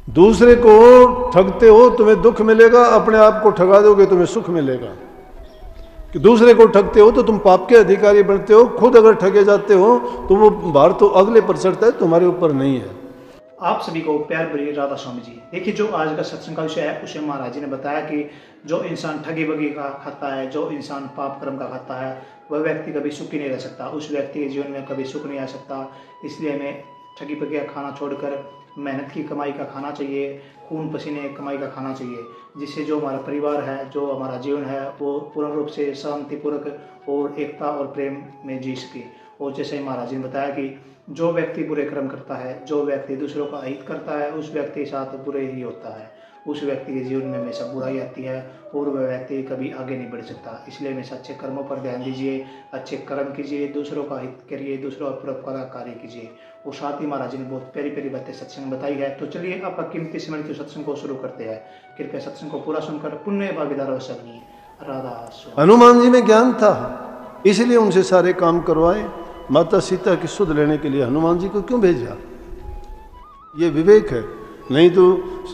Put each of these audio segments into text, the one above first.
दूसरे को ठगते हो तुम्हें दुख मिलेगा, अपने आप को ठगा दोगे तुम्हें सुख मिलेगा। कि दूसरे को ठगते हो तो तुम पाप के अधिकारी बनते हो, खुद अगर ठगे जाते हो तो वो भार तो अगले पर चढ़ता है, तुम्हारे ऊपर नहीं है। आप सभी को प्यार भरी राधा स्वामी जी। देखिए, जो आज का सत्संग का विषय है उसे महाराज जी ने बताया कि जो इंसान ठगी बगी का खाता है, जो इंसान पाप कर्म का खाता है, वह व्यक्ति कभी सुखी नहीं रह सकता, उस व्यक्ति के जीवन में कभी सुख नहीं आ सकता। इसलिए हमें ठगी बगी का खाना छोड़कर मेहनत की कमाई का खाना चाहिए, खून पसीने कमाई का खाना चाहिए, जिससे जो हमारा परिवार है, जो हमारा जीवन है, वो पूर्ण रूप से शांतिपूर्वक और एकता और प्रेम में जी सके। और जैसे महाराज जी ने बताया कि जो व्यक्ति बुरे कर्म करता है, जो व्यक्ति दूसरों का हित करता है, उस व्यक्ति के साथ बुरे ही होता है, उस व्यक्ति के जीवन में हमेशा बुराई आती है और वह व्यक्ति कभी आगे नहीं बढ़ सकता। इसलिए हमेशा अच्छे कर्मों पर ध्यान दीजिए, अच्छे कर्म कीजिए, दूसरों का हित करिए, दूसरों पर परोपकार कार्य कीजिए। और साथ ही महाराज जी ने बहुत प्यारी प्यारी बातें सत्संग में बताई है। तो चलिए आपका कीमती समय तो सत्संग को शुरू करते हैं। कृपया सत्संग को पूरा सुनकर पुण्य भागीदार अवश्य बनिए। राधा स्वामी। हनुमान जी में ज्ञान था, इसलिए उनसे सारे काम करवाए। माता सीता की सुध लेने के लिए हनुमान जी को क्यों भेजा? ये विवेक है। नहीं तो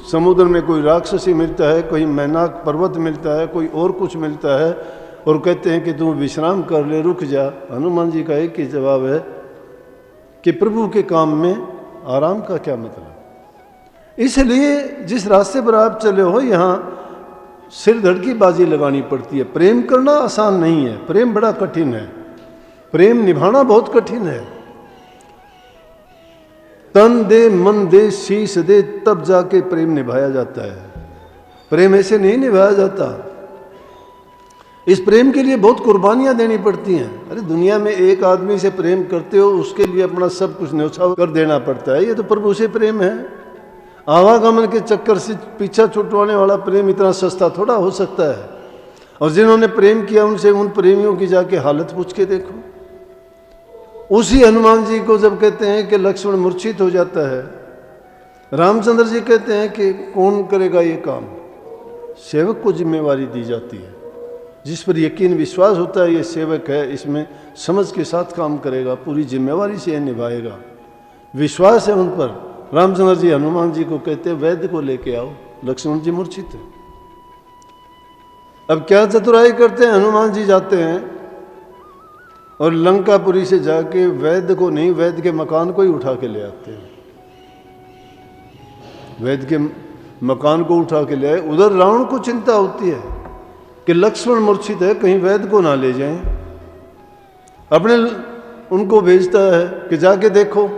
समुद्र में कोई राक्षसी मिलता है, कोई मैनाक पर्वत मिलता है, कोई और कुछ मिलता है और कहते हैं कि तू विश्राम कर ले, रुक जा। हनुमान जी का एक ही जवाब है कि प्रभु के काम में आराम का क्या मतलब। इसलिए जिस रास्ते पर आप चले हो, यहाँ सिर धड़ की बाजी लगानी पड़ती है। प्रेम करना आसान नहीं है, प्रेम बड़ा कठिन है, प्रेम निभाना बहुत कठिन है। तन दे, मन दे, शीश दे, तब जाके प्रेम निभाया जाता है। प्रेम ऐसे नहीं निभाया जाता। इस प्रेम के लिए बहुत कुर्बानियां देनी पड़ती हैं। अरे दुनिया में एक आदमी से प्रेम करते हो, उसके लिए अपना सब कुछ न्यौछावर कर देना पड़ता है। ये तो प्रभु से प्रेम है। आवागमन के चक्कर से पीछा छुटवाने वाला प्रेम इतना सस्ता थोड़ा हो सकता है। और जिन्होंने प्रेम किया उनसे, उन प्रेमियों की जाके हालत पूछ के देखो। उसी हनुमान जी को जब कहते हैं कि लक्ष्मण मूर्छित हो जाता है, रामचंद्र जी कहते हैं कि कौन करेगा ये काम? सेवक को जिम्मेवारी दी जाती है। जिस पर यकीन विश्वास होता है ये सेवक है, इसमें समझ के साथ काम करेगा, पूरी जिम्मेवारी से निभाएगा, विश्वास है उन पर। रामचंद्र जी हनुमान जी को कहते हैं वैद्य को लेके आओ। लक्ष्मण जी मूर्छित है। अब क्या चतुराई करते हैं? हनुमान जी जाते हैं और लंकापुरी से जाके वैद्य को नहीं, वैद्य के मकान को ही उठा के ले आते हैं। वैद्य के मकान को उठा के ले आए। उधर रावण को चिंता होती है कि लक्ष्मण मूर्छित है, कहीं वैद्य को ना ले जाएं। अपने उनको भेजता है कि जाके देखो।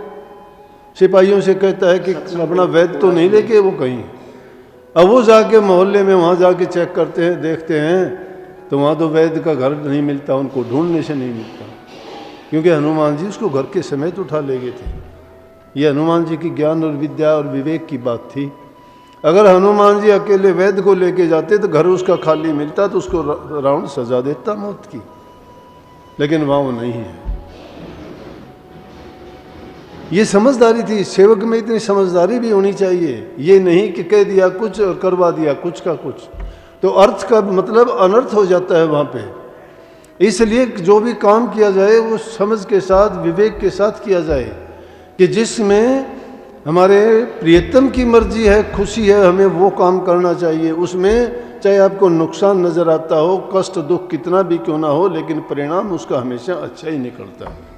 सिपाहियों से कहता है कि अपना वैद्य तो नहीं लेके वो कहीं। अब वो जाके मोहल्ले में वहाँ जाके चेक करते हैं, देखते हैं तो वहाँ तो वैद्य का घर नहीं मिलता, उनको ढूंढने से नहीं मिलता, क्योंकि हनुमान जी उसको घर के समेत उठा ले गए थे। ये हनुमान जी की ज्ञान और विद्या और विवेक की बात थी। अगर हनुमान जी अकेले वैद्य को लेके जाते तो घर उसका खाली मिलता तो उसको रावण सजा देता मौत की, लेकिन वहाँ वो नहीं है। ये समझदारी थी। सेवक में इतनी समझदारी भी होनी चाहिए। ये नहीं कि कह दिया कुछ और करवा दिया कुछ का कुछ, तो अर्थ का मतलब अनर्थ हो जाता है वहाँ पे। इसलिए जो भी काम किया जाए वो समझ के साथ, विवेक के साथ किया जाए, कि जिसमें हमारे प्रियतम की मर्जी है, खुशी है, हमें वो काम करना चाहिए। उसमें चाहे आपको नुकसान नज़र आता हो, कष्ट दुख कितना भी क्यों ना हो, लेकिन परिणाम उसका हमेशा अच्छा ही निकलता है।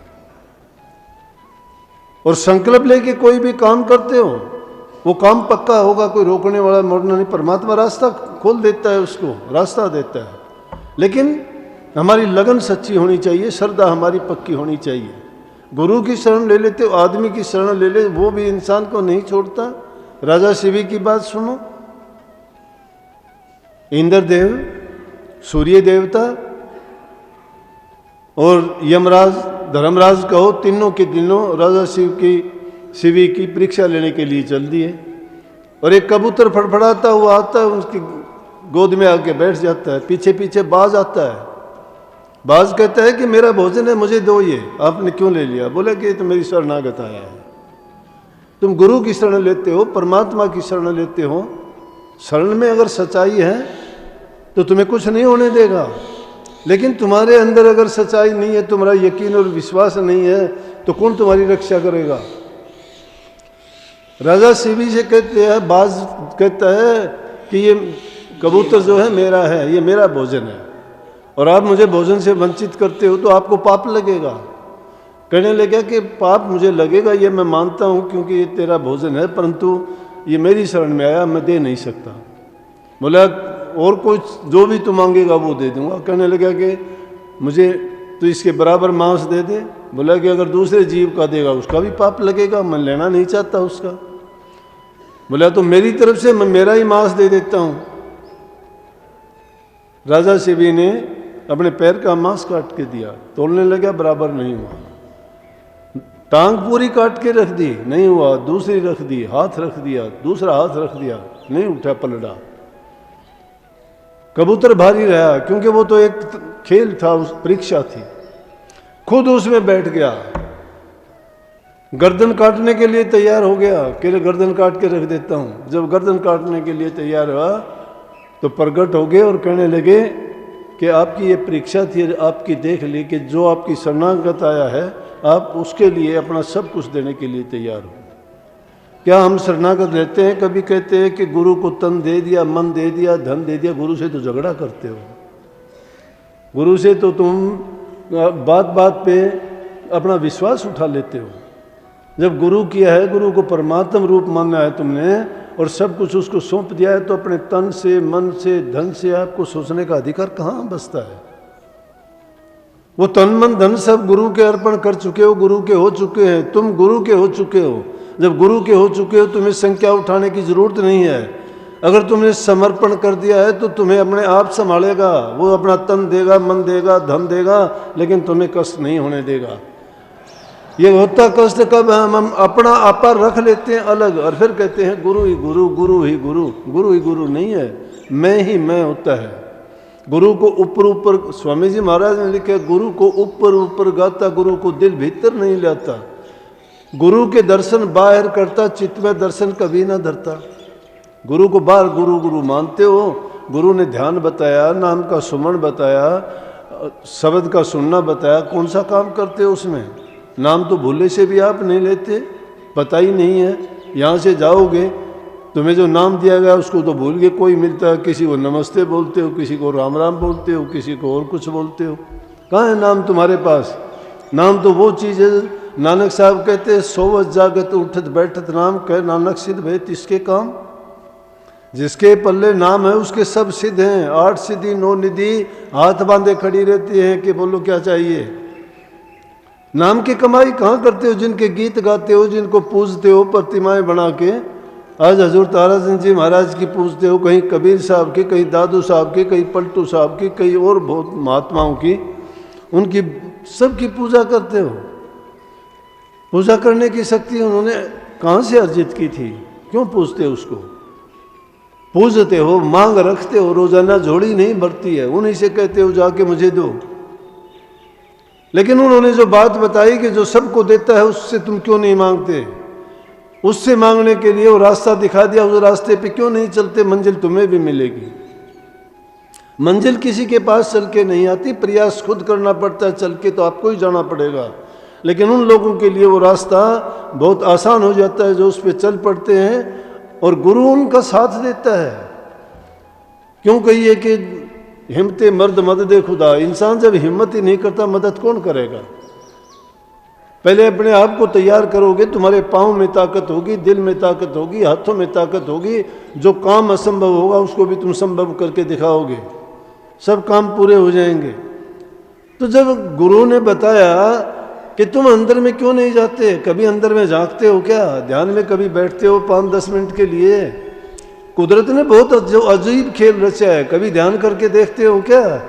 और संकल्प लेके कोई भी काम करते हो वो काम पक्का होगा, कोई रोकने वाला मरना नहीं। परमात्मा रास्ता खोल देता है, उसको रास्ता देता है, लेकिन हमारी लगन सच्ची होनी चाहिए, श्रद्धा हमारी पक्की होनी चाहिए। गुरु की शरण ले लेते हो, आदमी की शरण ले ले, वो भी इंसान को नहीं छोड़ता। राजा शिवी की बात सुनो। इंद्रदेव, सूर्य देवता और यमराज, धर्मराज कहो, तीनों के तीनों राजा शिवी की परीक्षा लेने के लिए चल दिए। और एक कबूतर फड़फड़ाता हुआ आता है, उसकी गोद में आके बैठ जाता है। पीछे पीछे बाज आता है। बाज कहता है कि मेरा भोजन है, मुझे दो, ये आपने क्यों ले लिया? बोला कि तो मेरी शरणागत आया है। तुम गुरु की शरण लेते हो, परमात्मा की शरण लेते हो। शरण में अगर सच्चाई है तो तुम्हें कुछ नहीं होने देगा, लेकिन तुम्हारे अंदर अगर सच्चाई नहीं है, तुम्हारा यकीन और विश्वास नहीं है, तो कौन तुम्हारी रक्षा करेगा? राजा शिवी से कहते हैं, बाज कहता है कि ये कबूतर जो है मेरा है, ये मेरा भोजन है, और आप मुझे भोजन से वंचित करते हो तो आपको पाप लगेगा। कहने लगा कि पाप मुझे लगेगा, ये मैं मानता हूँ क्योंकि ये तेरा भोजन है, परंतु ये मेरी शरण में आया, मैं दे नहीं सकता। बोला और कुछ जो भी तू मांगेगा वो दे दूंगा। कहने लगा कि मुझे तो इसके बराबर मांस दे दे। बोला कि अगर दूसरे जीव का देगा उसका भी पाप लगेगा, मैं लेना नहीं चाहता उसका। बोला तो मेरी तरफ से मैं मेरा ही मांस दे देता हूँ। राजा शिवी ने अपने पैर का मांस काट के दिया, तोड़ने लगा, बराबर नहीं हुआ। टांग पूरी काट के रख दी, नहीं हुआ, दूसरी रख दी, हाथ रख दिया, दूसरा हाथ रख दिया, नहीं उठा, पलटा। कबूतर भारी रहा क्योंकि वो तो एक खेल था, उस परीक्षा थी, खुद उसमें बैठ गया, गर्दन काटने के लिए तैयार हो गया कि गर्दन काट के रख देता हूं। जब गर्दन काटने के लिए तैयार हुआ तो प्रकट हो गए और कहने लगे कि आपकी ये परीक्षा थी, आपकी देख ली कि जो आपकी शरणागत आया है आप उसके लिए अपना सब कुछ देने के लिए तैयार हो। क्या हम शरणागत रहते हैं? कभी कहते हैं कि गुरु को तन दे दिया, मन दे दिया, धन दे दिया। गुरु से तो झगड़ा करते हो, गुरु से तो तुम बात बात पे अपना विश्वास उठा लेते हो। जब गुरु किया है, गुरु को परमात्म रूप माना है तुमने और सब कुछ उसको सौंप दिया है, तो अपने तन से, मन से, धन से आपको सोचने का अधिकार कहाँ बचता है? वो तन मन धन सब गुरु के अर्पण कर चुके हो, गुरु के हो चुके हैं, तुम गुरु के हो चुके हो। जब गुरु के हो चुके हो तुम्हें संख्या उठाने की जरूरत नहीं है। अगर तुमने समर्पण कर दिया है तो तुम्हें अपने आप संभालेगा, वो अपना तन देगा, मन देगा, धन देगा, लेकिन तुम्हें कष्ट नहीं होने देगा। ये होता कष्ट कब? हम अपना आपा रख लेते हैं अलग और फिर कहते हैं गुरु ही गुरु, गुरु ही गुरु। गुरु ही गुरु नहीं है, मैं ही मैं होता है। गुरु को ऊपर ऊपर, स्वामी जी महाराज ने लिखा, गुरु को ऊपर ऊपर गाता, गुरु को दिल भीतर नहीं लाता। गुरु के दर्शन बाहर करता, चित्त में दर्शन कभी ना धरता। गुरु को बाहर गुरु गुरु मानते हो, गुरु ने ध्यान बताया, नाम का सुमन बताया, शब्द का सुनना बताया, कौन सा काम करते हो उसमें? नाम तो भूले से भी आप नहीं लेते, पता ही नहीं है। यहाँ से जाओगे तुम्हें जो नाम दिया गया उसको तो भूल गए। कोई मिलता है, किसी को नमस्ते बोलते हो, किसी को राम राम बोलते हो, किसी को और कुछ बोलते हो। कहाँ है नाम तुम्हारे पास? नाम तो वो चीज़ है, नानक साहब कहते हैं, सोवत जागत उठत बैठत नाम, कह नानक सिद्ध भय तिसके काम। जिसके पल्ले नाम है उसके सब सिद्ध हैं। 8 सिद्धि 9 निधि हाथ बांधे खड़ी रहती है कि बोलो क्या चाहिए। नाम की कमाई कहाँ करते हो? जिनके गीत गाते हो, जिनको पूजते हो प्रतिमाएं बना के। आज हजूर ताराचंद जी महाराज की पूजते हो, कहीं कबीर साहब की, कहीं दादू साहब की, कहीं पलटू साहब की, कहीं और बहुत महात्माओं की, उनकी सबकी पूजा करते हो। पूजा करने की शक्ति उन्होंने कहाँ से अर्जित की थी? क्यों पूजते हो उसको? पूजते हो, मांग रखते हो, रोजाना झोली नहीं भरती है, उन्हीं से कहते हो जाके मुझे दो। लेकिन उन्होंने जो बात बताई कि जो सबको देता है उससे तुम क्यों नहीं मांगते? उससे मांगने के लिए वो रास्ता दिखा दिया, उस रास्ते पे क्यों नहीं चलते? मंजिल तुम्हें भी मिलेगी। मंजिल किसी के पास चल के नहीं आती, प्रयास खुद करना पड़ता है। चल के तो आपको ही जाना पड़ेगा, लेकिन उन लोगों के लिए वो रास्ता बहुत आसान हो जाता है जो उस पर चल पड़ते हैं और गुरु उनका साथ देता है। क्यों कहिए कि हिम्मते मर्द मदद खुदा। इंसान जब हिम्मत ही नहीं करता, मदद कौन करेगा? पहले अपने आप को तैयार करोगे, तुम्हारे पाँव में ताकत होगी, दिल में ताकत होगी, हाथों में ताकत होगी। जो काम असंभव होगा उसको भी तुम संभव करके दिखाओगे, सब काम पूरे हो जाएंगे। तो जब गुरु ने बताया कि तुम अंदर में क्यों नहीं जाते, कभी अंदर में झांकते हो क्या? ध्यान में कभी बैठते हो 5-10 मिनट के लिए? कुदरत ने बहुत अजीब खेल रचा है, कभी ध्यान करके देखते हो क्या?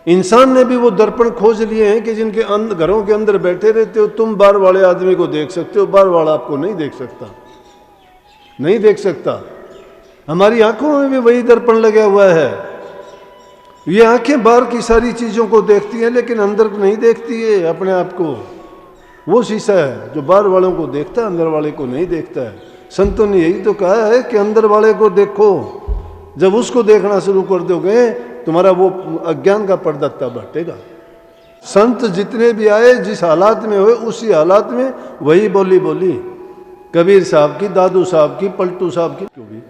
इंसान ने भी वो दर्पण खोज लिए हैं कि जिनके घरों के अंदर बैठे रहते हो, तुम बाहर वाले आदमी को देख सकते हो, बाहर वाला आपको नहीं देख सकता, नहीं देख सकता। हमारी आंखों में भी वही दर्पण लगा हुआ है। ये आंखें बाहर की सारी चीजों को देखती हैं लेकिन अंदर को नहीं देखती है अपने आप को। वो शीशा है जो बाहर वालों को देखता है, अंदर वाले को नहीं देखता है। संतों ने यही तो कहा है कि अंदर वाले को देखो। जब उसको देखना शुरू कर दोगे तुम्हारा वो अज्ञान का पर्दा तब हटेगा। संत जितने भी आए जिस हालात में हुए उसी हालात में वही बोली बोली। कबीर साहब की, दादू साहब की, पलटू साहब की, क्यों भी।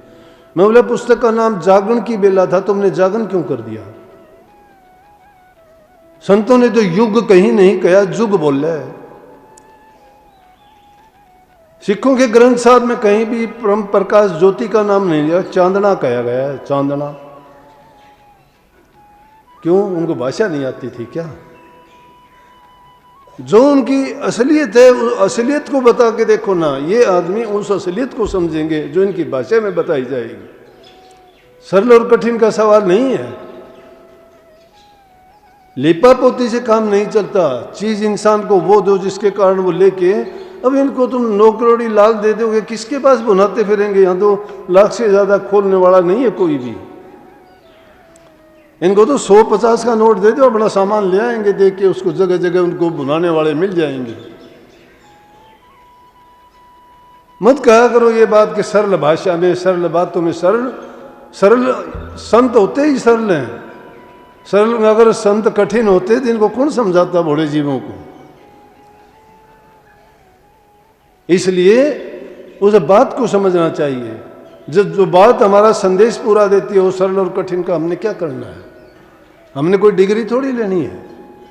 मैं बोला पुस्तक का नाम जागरण की बेला था, तुमने जागरण क्यों कर दिया? संतों ने तो युग कहीं नहीं कहा, जुग बोला है। सिखों के ग्रंथ साहब में कहीं भी परम प्रकाश ज्योति का नाम नहीं लिया, चांदना कहा गया है, चांदना। क्यों? उनको भाषा नहीं आती थी क्या? जो उनकी असलियत है उस असलियत को बता के देखो ना, ये आदमी उस असलियत को समझेंगे जो इनकी भाषा में बताई जाएगी। सरल और कठिन का सवाल नहीं है, लिपा पोती से काम नहीं चलता। चीज इंसान को वो दो जिसके कारण वो लेके, अब इनको तुम 9 करोड़ लाल दे दोगे, किसके पास बुनाते फिरेंगे? यहाँ तो लाख से ज्यादा खोलने वाला नहीं है कोई भी। इनको तो 100-50 का नोट दे दो, अपना सामान ले आएंगे, दे के उसको जगह जगह उनको बुनाने वाले मिल जाएंगे। मत कहा करो ये बात कि सरल भाषा में, सरल बातों में सरल। सरल संत होते ही सरल हैं। सरल अगर संत कठिन होते तो इनको कौन समझाता भोले जीवों को? इसलिए उस बात को समझना चाहिए। जो बात हमारा संदेश पूरा देती है वो सरल और कठिन का हमने क्या करना है? हमने कोई डिग्री थोड़ी लेनी है।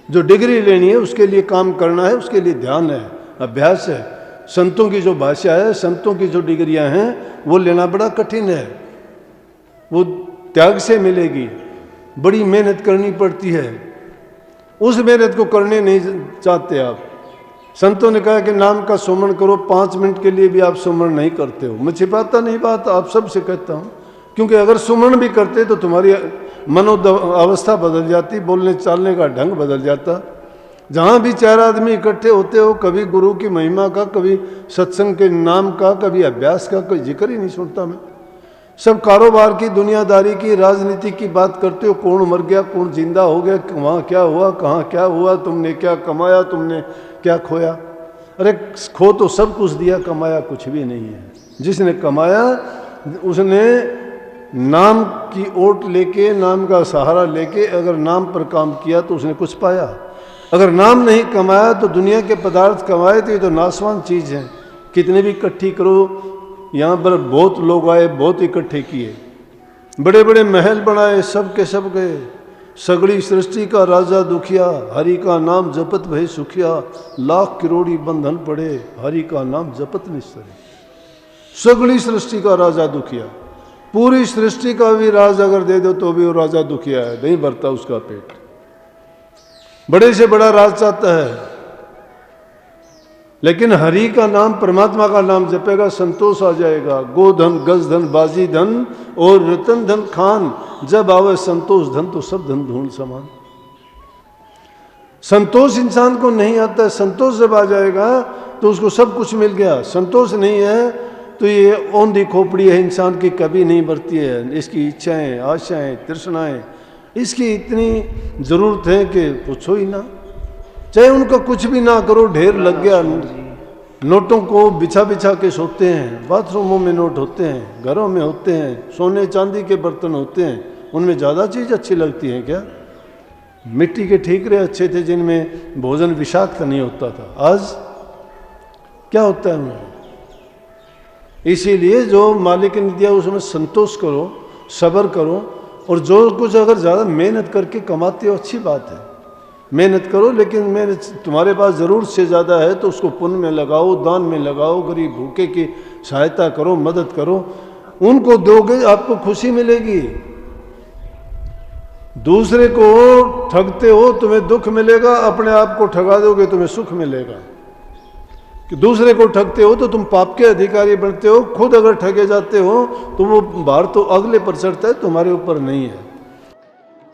जो डिग्री लेनी है उसके लिए काम करना है, उसके लिए ध्यान है, अभ्यास है। संतों की जो भाषा है, संतों की जो डिग्रियां हैं, वो लेना बड़ा कठिन है। वो त्याग से मिलेगी, बड़ी मेहनत करनी पड़ती है। उस मेहनत को करने नहीं चाहते आप। संतों ने कहा कि नाम का सुमरण करो, 5 मिनट के लिए भी आप सुमरण नहीं करते हो। मैं छिपाता नहीं बात, आप सबसे कहता हूँ, क्योंकि अगर सुमरण भी करते तो तुम्हारी अवस्था बदल जाती, बोलने चालने का ढंग बदल जाता। जहाँ भी 4 आदमी इकट्ठे होते हो, कभी गुरु की महिमा का, कभी सत्संग के नाम का, कभी अभ्यास का कोई जिक्र ही नहीं सुनता मैं। सब कारोबार की, दुनियादारी की, राजनीति की बात करते हो। कौन मर गया, कौन जिंदा हो गया, वहाँ क्या हुआ, कहाँ क्या हुआ, तुमने क्या कमाया, तुमने क्या खोया। अरे खो तो सब कुछ दिया, कमाया कुछ भी नहीं है। जिसने कमाया उसने नाम की ओट लेके, नाम का सहारा लेके अगर नाम पर काम किया तो उसने कुछ पाया। अगर नाम नहीं कमाया तो दुनिया के पदार्थ कमाए तो ये तो नाशवान चीज़ है। कितने भी इकट्ठी करो, यहाँ पर बहुत लोग आए, बहुत इकट्ठे किए, बड़े बड़े महल बनाए, सब के सब गए। सगड़ी सृष्टि का राजा दुखिया, हरि का नाम जपत भय सुखिया। लाख करोड़ी बंधन पड़े, हरि का नाम जपत निस्तरे। सगड़ी सृष्टि का राजा दुखिया, पूरी सृष्टि का भी राज अगर दे दो तो भी वो राजा दुखिया है, नहीं भरता उसका पेट। बड़े से बड़ा राज चाहता है, लेकिन हरि का नाम, परमात्मा का नाम जपेगा, संतोष आ जाएगा। गोधन, गज धन, बाजी धन और रतन धन खान, जब आवे संतोष धन तो सब धन धूल समान। संतोष इंसान को नहीं आता। संतोष जब आ जाएगा तो उसको सब कुछ मिल गया। संतोष नहीं है तो ये औंधी खोपड़ी है इंसान की, कभी नहीं बढ़ती है। इसकी इच्छाएं, आशाएं, तृष्णाएं, इसकी इतनी जरूरत है कि पूछो ही ना। चाहे उनका कुछ भी ना करो, ढेर लग गया। नोटों को बिछा बिछा के सोते हैं, बाथरूमों में नोट होते हैं, घरों में होते हैं, सोने चांदी के बर्तन होते हैं। उनमें ज़्यादा चीज़ अच्छी लगती है क्या? मिट्टी के ठीकरे अच्छे थे जिनमें भोजन विषाक्त नहीं होता था। आज क्या होता है उनमें? इसीलिए जो मालिक ने दिया उसमें संतोष करो, सब्र करो। और जो कुछ अगर ज़्यादा मेहनत करके कमाते हो अच्छी बात है, मेहनत करो, लेकिन मेहनत तुम्हारे पास ज़रूरत से ज़्यादा है तो उसको पुण्य में लगाओ, दान में लगाओ, गरीब भूखे की सहायता करो, मदद करो। उनको दोगे आपको खुशी मिलेगी। दूसरे को ठगते हो तुम्हें दुख मिलेगा, अपने आप को ठगा दोगे तुम्हें सुख मिलेगा। कि दूसरे को ठगते हो तो तुम पाप के अधिकारी बनते हो। खुद अगर ठगे जाते हो तो वो भार तो अगले पर चढ़ता है, तुम्हारे ऊपर नहीं है।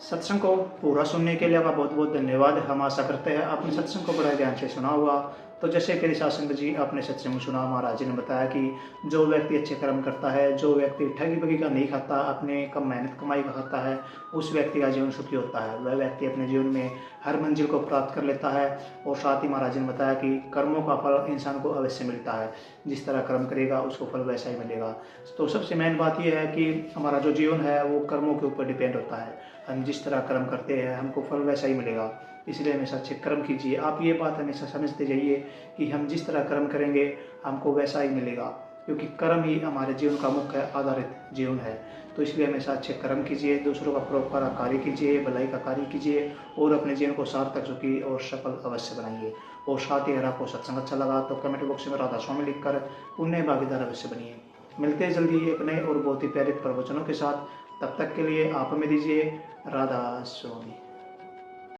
सत्संग को पूरा सुनने के लिए आपका बहुत बहुत धन्यवाद। हम आशा करते हैं आपने सत्संग को बड़ा ध्यान से सुना हुआ। तो जैसे कि शासन जी आपने सत्संग में सुना, महाराज जी ने बताया कि जो व्यक्ति अच्छे कर्म करता है, जो व्यक्ति ठगी बगी का नहीं खाता, अपने कम मेहनत कमाई का खाता है, उस व्यक्ति का जीवन सुखी होता है। वह व्यक्ति अपने जीवन में हर मंजिल को प्राप्त कर लेता है। और साथ ही महाराज जी ने बताया कि कर्मों का फल इंसान को अवश्य मिलता है। जिस तरह कर्म करेगा उसको फल वैसा ही मिलेगा। तो सबसे मेन बात यह है कि हमारा जो जीवन है वो कर्मों के ऊपर डिपेंड होता है। हम जिस तरह कर्म करते हैं हमको फल वैसा ही मिलेगा। इसलिए हमेशा अच्छे कर्म कीजिए। आप ये बात हमेशा समझते जाइए कि हम जिस तरह कर्म करेंगे हमको वैसा ही मिलेगा, क्योंकि कर्म ही हमारे जीवन का मुख्य आधारित जीवन है। तो इसलिए हमेशा अच्छे कर्म कीजिए, दूसरों का परोपकार कार्य कीजिए, भलाई का कार्य कीजिए और अपने जीवन को सार्थक, सुखी और सफल अवश्य बनाइए। और साथ ही अगर आपको सत्संग अच्छा लगा तो कमेंट बॉक्स में राधा स्वामी लिखकर पुण्य भागीदार अवश्य बनिए। मिलते हैं जल्दी एक नए और बहुत ही प्यारे प्रवचनों के साथ। तब तक के लिए आप हमें दीजिए राधा स्वामी।